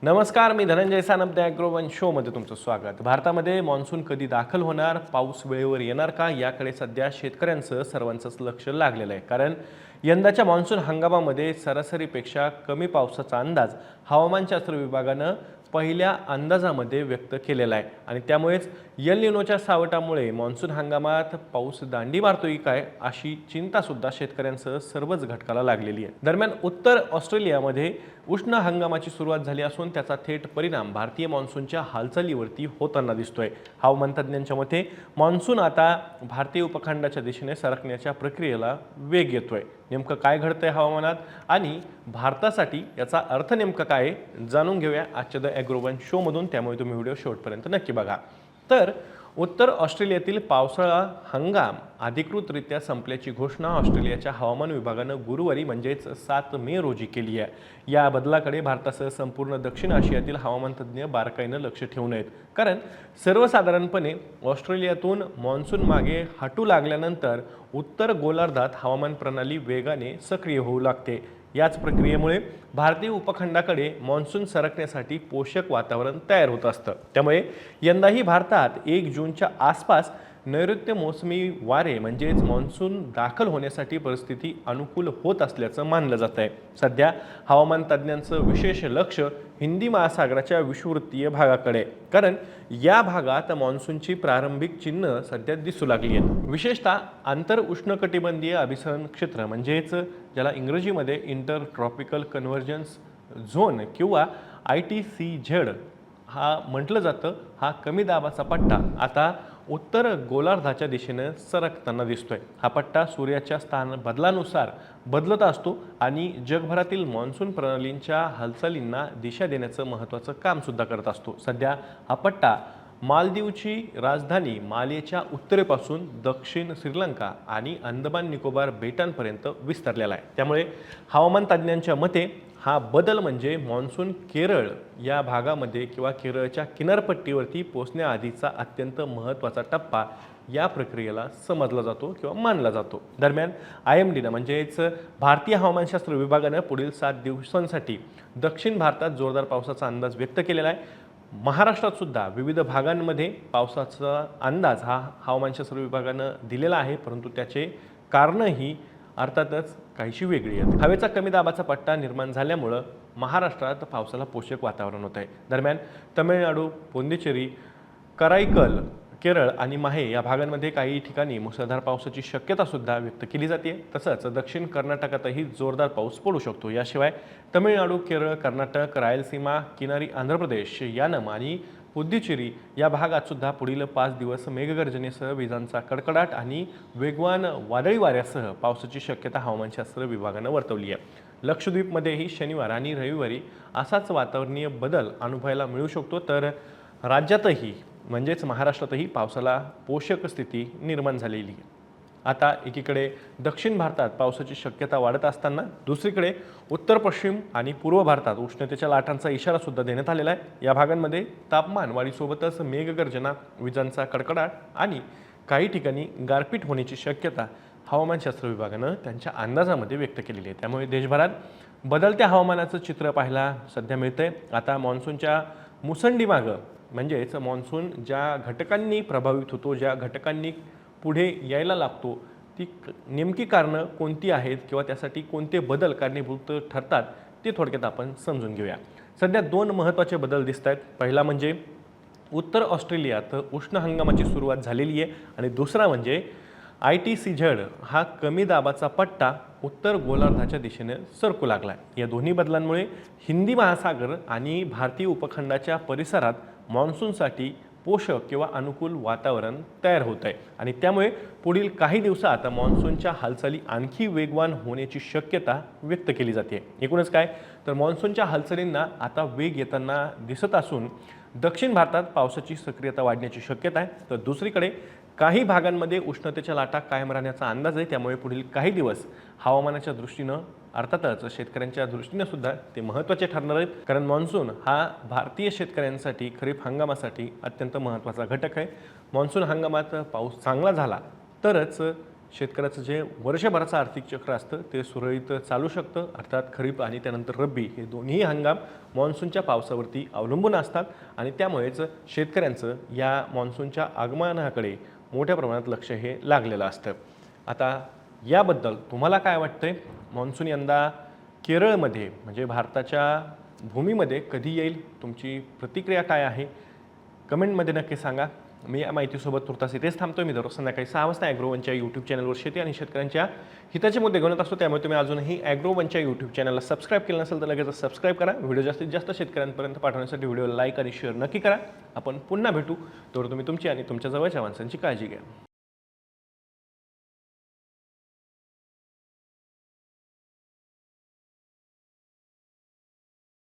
नमस्कार, मी धनंजय सानप द ॲग्रोवन शोमध्ये तुमचं स्वागत. भारतामध्ये मान्सून कधी दाखल होणार, पाऊस वेळेवर येणार का, याकडे सध्या शेतकऱ्यांचं सर्वांचंच लक्ष लागलेलं आहे. कारण यंदाच्या मान्सून हंगामामध्ये सरासरीपेक्षा कमी पावसाचा अंदाज हवामानशास्त्र विभागानं पहिल्या अंदाजामध्ये व्यक्त केलेला आहे. आणि त्यामुळेच एल निनोच्या सावटामुळे मान्सून हंगामात पाऊस दांडी मारतोय काय अशी चिंतासुद्धा शेतकऱ्यांसह सर्वच घटकाला लागलेली आहे. दरम्यान उत्तर ऑस्ट्रेलियामध्ये उष्ण हंगामाची सुरुवात झाली असून त्याचा थेट परिणाम भारतीय मान्सूनच्या हालचालीवरती होताना दिसतोय. हवामान तज्ज्ञांच्या मते मान्सून आता भारतीय उपखंडाच्या दिशेने सरकण्याच्या प्रक्रियेला वेग येतोय. नेमकं काय घडतंय हवामानात आणि भारतासाठी याचा अर्थ नेमका काय जाणून घेऊया आजच्या द ॲग्रोवन शोमधून. त्यामुळे तुम्ही व्हिडिओ शेवटपर्यंत नक्की बघा. तर उत्तर ऑस्ट्रेलियातील पावसाळा हंगाम अधिकृतरित्या संपल्याची घोषणा ऑस्ट्रेलियाच्या हवामान विभागानं गुरुवारी म्हणजेच 7 मे रोजी केली आहे. या बदलाकडे भारतासह संपूर्ण दक्षिण आशियातील हवामान तज्ज्ञ बारकाईनं लक्ष ठेवून आहेत. कारण सर्वसाधारणपणे ऑस्ट्रेलियातून मान्सून मागे हटू लागल्यानंतर उत्तर गोलार्धात हवामान प्रणाली वेगाने सक्रिय होऊ लागते. याच प्रक्रियेमुळे भारतीय उपखंडाकडे मान्सून सरकण्यासाठी पोषक वातावरण तयार होत असतं. त्यामुळे यंदाही भारतात 1 जूनच्या आसपास नैऋत्य मोसमी वारे म्हणजेच मान्सून दाखल होण्यासाठी परिस्थिती अनुकूल होत असल्याचं मानलं जात आहे. सध्या हवामान तज्ज्ञांचं विशेष लक्ष हिंदी महासागराच्या विषुववृत्तीय भागाकडे, कारण या भागात मान्सूनची प्रारंभिक चिन्ह सध्या दिसू लागली आहेत. विशेषतः आंतर उष्णकटिबंधीय अभिसरण क्षेत्र म्हणजेच ज्याला इंग्रजीमध्ये इंटर ट्रॉपिकल कन्व्हर्जन्स झोन किंवा ITCZ हा म्हटलं जातं, हा कमी दाबाचा पट्टा आता उत्तर गोलार्धाच्या दिशेने सरकताना दिसतोय. हा पट्टा सूर्याच्या स्थान बदलानुसार बदलत असतो आणि जगभरातील मान्सून प्रणालींच्या हालचालींना दिशा देण्याचं महत्त्वाचं काम सुद्धा करत असतो. सध्या हा पट्टा मालदीवची राजधानी मालेच्या उत्तरेपासून दक्षिण श्रीलंका आणि अंदमान निकोबार बेटांपर्यंत विस्तारलेला आहे. त्यामुळे हवामान तज्ज्ञांच्या मते हा बदल म्हणजे मान्सून केरळ या भागामध्ये किंवा केरळच्या किनारपट्टीवरती पोहोचण्याआधीचा अत्यंत महत्त्वाचा टप्पा या प्रक्रियेला समजला जातो किंवा मानला जातो. दरम्यान IMDनं म्हणजेच भारतीय हवामानशास्त्र विभागानं पुढील 7 दिवसांसाठी दक्षिण भारतात जोरदार पावसाचा अंदाज व्यक्त केलेला आहे. महाराष्ट्रात सुद्धा विविध भागांमध्ये पावसाचा अंदाज हा हवामानशास्त्र विभागानं दिलेला आहे, परंतु त्याचे कारणंही अर्थातच काहीशी वेगळी आहेत. हवेचा कमी दाबाचा पट्टा निर्माण झाल्यामुळं महाराष्ट्रात पावसाला पोषक वातावरण होत आहे. दरम्यान तमिळनाडू, पुदुच्चेरी, कराईकल, केरळ आणि माहे या भागांमध्ये काही ठिकाणी मुसळधार पावसाची शक्यता सुद्धा व्यक्त केली जाते. तसंच दक्षिण कर्नाटकातही जोरदार पाऊस पडू शकतो. याशिवाय तमिळनाडू, केरळ, कर्नाटक, रायलसीमा, किनारी आंध्र प्रदेश, यानम आणि पुदुच्चेरी या भागात सुद्धा पुढील 5 दिवस मेघगर्जनेसह विजांचा कडकडाट आणि वेगवान वादळी वाऱ्यासह पावसाची शक्यता हवामानशास्त्र विभागानं वर्तवली आहे. लक्षद्वीपमध्येही शनिवार आणि रविवारी असाच वातावरणीय बदल अनुभवायला मिळू शकतो. तर राज्यातही म्हणजेच महाराष्ट्रातही पावसाला पोषक स्थिती निर्माण झालेली आहे. आता एकीकडे दक्षिण भारतात पावसाची शक्यता वाढत असताना दुसरीकडे उत्तर पश्चिम आणि पूर्व भारतात उष्णतेच्या लाटांचा इशारा सुद्धा देण्यात आलेला आहे. या भागांमध्ये तापमान वाढीसोबतच मेघगर्जना, विजांचा कडकडाट आणि काही ठिकाणी गारपीट होण्याची शक्यता हवामानशास्त्र विभागानं त्यांच्या अंदाजामध्ये व्यक्त केलेली आहे. त्यामुळे देशभरात बदलत्या हवामानाचं चित्र पाहायला सध्या मिळतंय. आता मान्सूनच्या मुसंडीमागं म्हणजेच मान्सून ज्या घटकांनी प्रभावित होतो, ज्या घटकांनी पुढे यायला लागतो, ती नेमकी कारणं कोणती आहेत किंवा त्यासाठी कोणते बदल कारणीभूत ठरतात ते थोडक्यात आपण समजून घेऊया. सध्या 2 महत्त्वाचे बदल दिसत आहेत. पहिला म्हणजे उत्तर ऑस्ट्रेलियात उष्ण हंगामाची सुरुवात झालेली आहे आणि दुसरा म्हणजे ITCZ हा कमी दाबाचा पट्टा उत्तर गोलार्धाच्या दिशेने सरकू लागला आहे. या दोन्ही बदलांमुळे हिंदी महासागर आणि भारतीय उपखंडाच्या परिसरात मान्सूनसाठी पोषक किंवा अनुकूल वातावरण तयार होत आहे आणि त्यामुळे पुढील काही दिवसात मान्सूनच्या हालचाली आणखी वेगवान होण्याची शक्यता व्यक्त केली जाते. एकूणच काय तर मान्सूनच्या हालचालींना आता वेग येताना दिसत असून दक्षिण भारतात पावसाची सक्रियता वाढण्याची शक्यता आहे. तर दुसरीकडे काही भागांमध्ये उष्णतेच्या लाटा कायम राहण्याचा अंदाज आहे. त्यामुळे पुढील काही दिवस हवामानाच्या दृष्टीनं अर्थातच शेतकऱ्यांच्या दृष्टीने सुद्धा ते महत्त्वाचे ठरणार आहेत. कारण मान्सून हा भारतीय शेतकऱ्यांसाठी खरीप हंगामासाठी अत्यंत महत्त्वाचा घटक आहे. मान्सून हंगामात पाऊस चांगला झाला तरच शेतकऱ्याचं जे वर्षभराचं आर्थिक चक्र असतं ते सुरळीत चालू शकतं. अर्थात खरीप आणि त्यानंतर रब्बी हे दोन्ही हंगाम मान्सूनच्या पावसावरती अवलंबून असतात आणि त्यामुळेच शेतकऱ्यांचं या मान्सूनच्या आगमनाकडे मोठ्या प्रमाणात लक्ष हे लागलेलं असतं. आता याबद्दल तुम्हाला काय वाटतंय? मान्सून यंदा केरळमध्ये म्हणजे भारताच्या भूमीमध्ये कधी येईल? तुमची प्रतिक्रिया काय आहे? कमेंटमध्ये नक्की सांगा. मी या माहितीसोबत तुर्तास इथेच थांबतोय. मी दररोज संध्याकाळी 6 वाजता ॲग्रोवनच्या यूट्यूब चॅनलवर शेती आणि शेतकऱ्यांच्या हिताचे मुद्दे घेऊन येत असतो. त्यामुळे तुम्ही अजूनही ॲग्रोवनच्या यूट्यूब चॅनलला सबस्क्राईब केलं नसेल तर लगेच सबस्क्राईब करा. व्हिडिओ जास्तीत जास्त शेतकऱ्यांपर्यंत पाठवण्यासाठी व्हिडिओला लाईक आणि शेअर नक्की करा. आपण पुन्हा भेटू. तर तुम्ही तुमची आणि तुमच्या जवळच्या माणसांची काळजी घ्या.